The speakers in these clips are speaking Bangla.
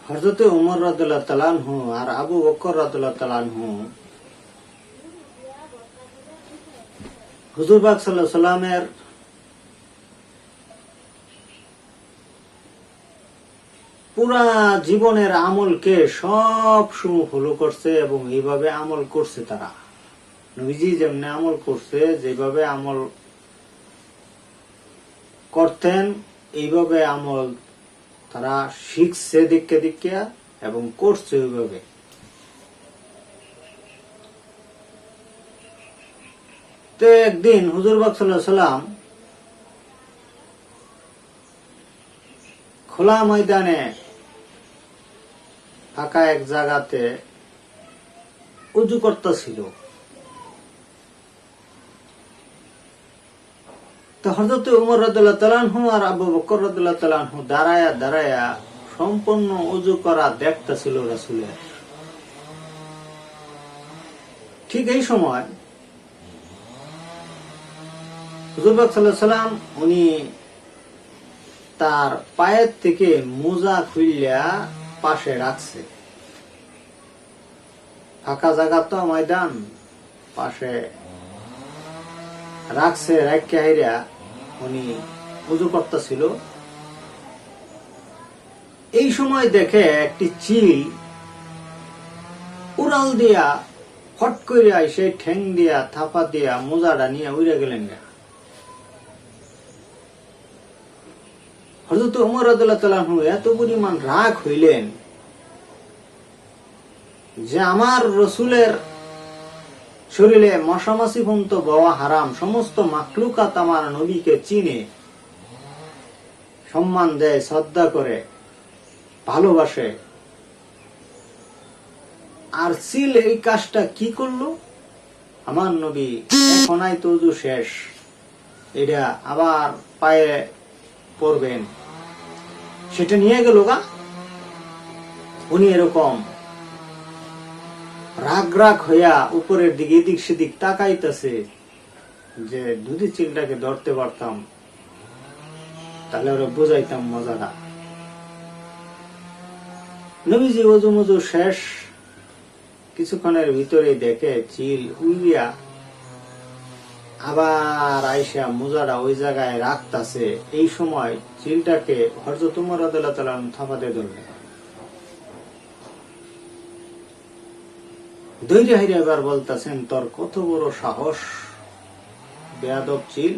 হযরত ওমর রাদিয়াল্লাহু তাআলা আনহু আর আবু বকর রাদিয়াল্লাহু তাআলা আনহু হুজুর পাক সাল্লাল্লাহু আলাইহি সাল্লামের পুরা জীবনের আমলকে সব সময় ফলো করছে এবং এইভাবে আমল করছে। তারা নবীজি যেমনি আমল করছে, যেভাবে আমল করতেন এইভাবে আমল তারা শিখছে দিকে দিকে এবং করছে ওইভাবে। তো একদিন হুজুর পাক সাল্লাল্লাহু আলাইহি সাল্লাম খোলা ময়দানে ফাঁকা এক জায়গাতে উযু করতেছিল। তো হযরত ওমর রাদিয়াল্লাহু তাআলা আনহু আর আবু বকর রাদিয়াল্লাহু তাআলা আনহু দাঁড়ায়া দাঁড়ায়া সম্পূর্ণ উযু করা দেখতেছিল রাসূলের। ঠিক এই সময় হুজুর পাক সাল্লাল্লাহু আলাইহি সাল্লাম উনি তার পায়ের থেকে মোজা খুইলা পাশে রাখছে। ফাঁকা জায়গা তো ময়দান, পাশে রাখছে। রাখিয়া হাইরা উনি উযু করতেছিল। এই সময় দেখে একটি চিল উড়াল দিয়া ফট করিয়া সেই ঠ্যাং দিয়া থাপা দিয়া মোজাটা নিয়ে উড়ে গেলেন। হযরত ওমর রাদিয়াল্লাহু তাআলা আনহু এত পরিমাণ রাগ হইলেন যে আমার রসুলের শরীরে মশামাছি পর্যন্ত বওয়া হারাম, সমস্ত মাখলুকাত আমার নবীকে চিনে, সম্মান দেয়, শ্রদ্ধা করে, ভালোবাসে, আর চিল এই কাজটা কি করলো? আমার নবী এখনই তো উযু শেষ, এটা আবার পায়ে পড়বেন, সেটা নিয়ে গেল গা। উনি এরকম রাগ রাগ হইয়া উপরের দিকে এদিক সেদিক তাকাইতেছে যে যদি চিলটাকে ধরতে পারতাম তাহলে ওরা বুঝাইতাম মজাটা। নবীজি ওযু মজু শেষ, কিছুক্ষণের ভিতরে দেখে চিল উইয়া আবার আইসা মোজাটা ওই জায়গায় রাখতেছে। এই সময় চিলটাকে হযরত ওমর রাদিয়াল্লাহু তাআলা থাপাতে ধরলেন। ধৈর্য হাইরা এবার বলতেছেন, তোর কত বড় সাহস বেয়াদব চিল,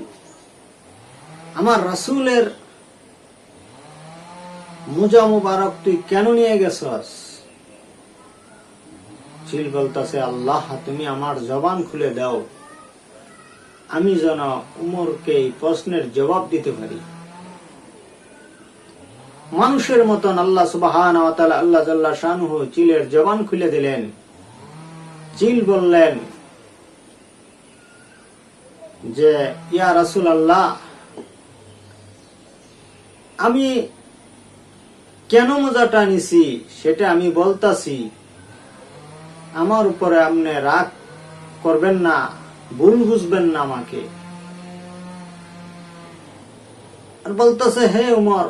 আমার রাসূলের মোজা মুবারক তুই কেন নিয়ে গেছস? চিল বলতেছে, আল্লাহ তুমি আমার জবান খুলে দাও, আমি যেন উমরকে এই প্রশ্নের জবাব দিতে পারি। মানুষের মতন আল্লাহ সুবহানাহু ওয়া তাআলা আল্লাহ জাল্লা শানুহু চিলের জবান খুলে দিলেন। চিল বললেন যে ইয়া রাসূলুল্লাহ, আমি কেন মোজাটা নিছি সেটা আমি বলতাছি, আমার উপরে আপনি রাগ করবেন না, ভুল বুঝবেন না আমাকে। আর বলতেছে, হে উমর,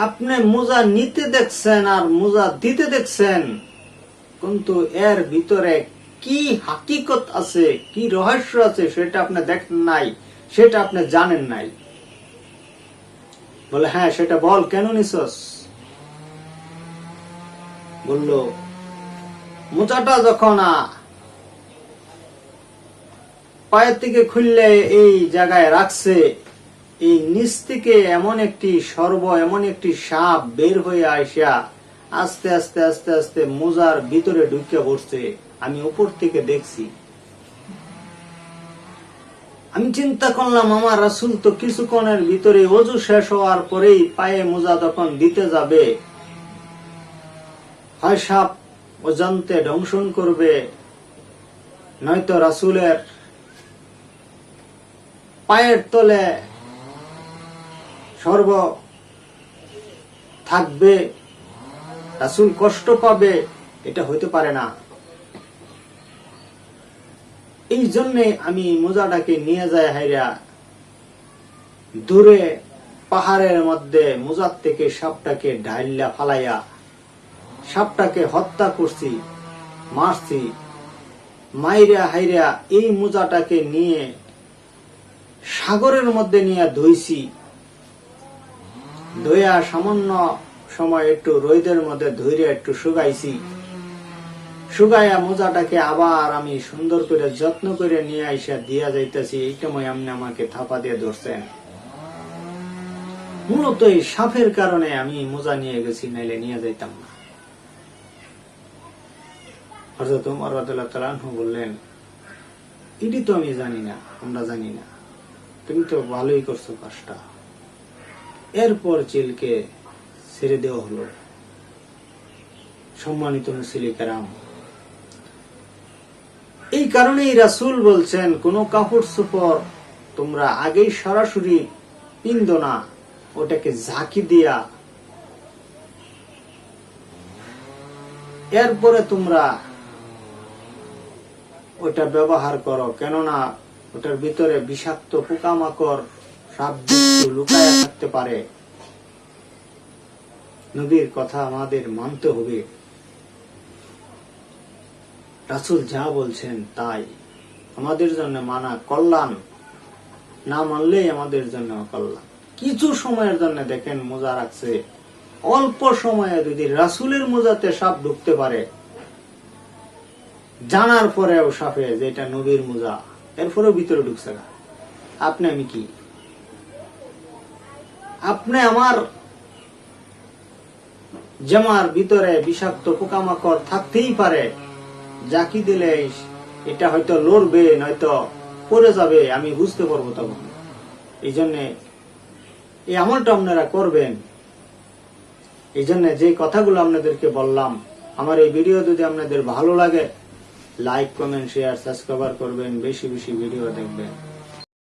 আপনি মোজা নিতে দেখছেন আর মোজা দিতে দেখছেন, কিন্তু এর ভিতরে কি হাকিকত আছে, কি রহস্য আছে সেটা আপনি দেখেন নাই, সেটা আপনি জানেন নাই। বলে, হ্যাঁ সেটা বল, কেন নিছস? বলল, মোজাটা যখন পায়ের থেকে খুললে এই জায়গায় রাখছে, এই নিচ থেকে এমন একটি সর্ব, এমন একটি সাপ বের হয়ে আইসা আস্তে আস্তে আস্তে আস্তে মোজার ভিতরে ঢুকে পড়ছে। আমি উপর থেকে দেখছি। আমি চিন্তা করলাম আমার রাসূল তো কিছুক্ষণের ভিতরে ওযু শেষ হওয়ার পরেই পায়ে মোজা তখন দিতে যাবে, হয় সাপ অজান্তে দংশন করবে, নয়তো রাসূলের পায়ের তলে সর্ব থাকবে, রাসূল কষ্ট পাবে, এটা হইতে পারে না। এই জন্যে আমি মোজাটাকে নিয়ে যাই হাইরা দূরে পাহাড়ের মধ্যে মোজার থেকে সাপটাকে ঢাইলা ফালাইয়া সাপটাকে হত্যা করছি, মারছি, মাইরা হাইরা এই মোজাটাকে নিয়ে সাগরের মধ্যে নিয়ে ধুইছি, ধুইয়া সামান্য সময় একটু রোদের মধ্যে ধুইরে একটু শুকাইছি, শুকাইয়া মোজাটাকে আবার আমি সুন্দর করে যত্ন করে নিয়ে আইসা দিয়া যাইতেছি। এই সময় আপনি আমাকে থাপা দিয়ে ধরছেন। মূলত এই সাপের কারণে আমি মোজা নিয়ে গেছি, নাইলে নিয়ে যাইতাম না। হযরত ওমর রাদিয়াল্লাহু তাআলা আনহু বললেন, এটি তো আমি জানি না, আমরা জানি না, তুমি তো ভালোই করছো কাজটা। এরপর চিলকে ছেড়ে দেওয়া হলো। সম্মানিত মুসলিম কেরাম, এই কারণেই রাসূল বলছেন, কোন কাপড় চোপড় তোমরা আগেই সরাসরি পিন্দো না, ওটাকে ঝাঁকি দিয়া এরপরে তোমরা ওটা ব্যবহার করো, কেননা ওটার ভিতরে বিষাক্ত পোকামাকড় সাপ লুকায়া থাকতে পারে। নবীর কথা আমাদের মানতে হবে। রাসূল যা বলছেন তাই আমাদের জন্য মানা কল্যাণ, না মানলেই আমাদের জন্য কল্যাণ। কিছু সময়ের জন্য দেখেন মোজা রাখছে, অল্প সময়ে যদি রাসূলের মোজাতে সাপ ঢুকতে পারে, জানার পরেও সাপে যে এটা নবীর মোজা, এরপরেও ভিতরে ঢুকছে না, আপনি আমি কি? আপনি আমার জামার ভিতরে বিষাক্ত পোকামাকড় থাকতেই পারে, জাকি দিলে এটা হয়তো লড়বে, নয়তো পড়ে যাবে, আমি বুঝতে পারবো তখন। এই জন্য এই আমলটা আপনারা করবেন। এই জন্য যে কথাগুলো আপনাদেরকে বললাম, আমার এই ভিডিও যদি আপনাদের ভালো লাগে, লাইক, কমেন্ট, শেয়ার, সাবস্ক্রাইব করবেন, বেশি বেশি ভিডিও দেখবেন।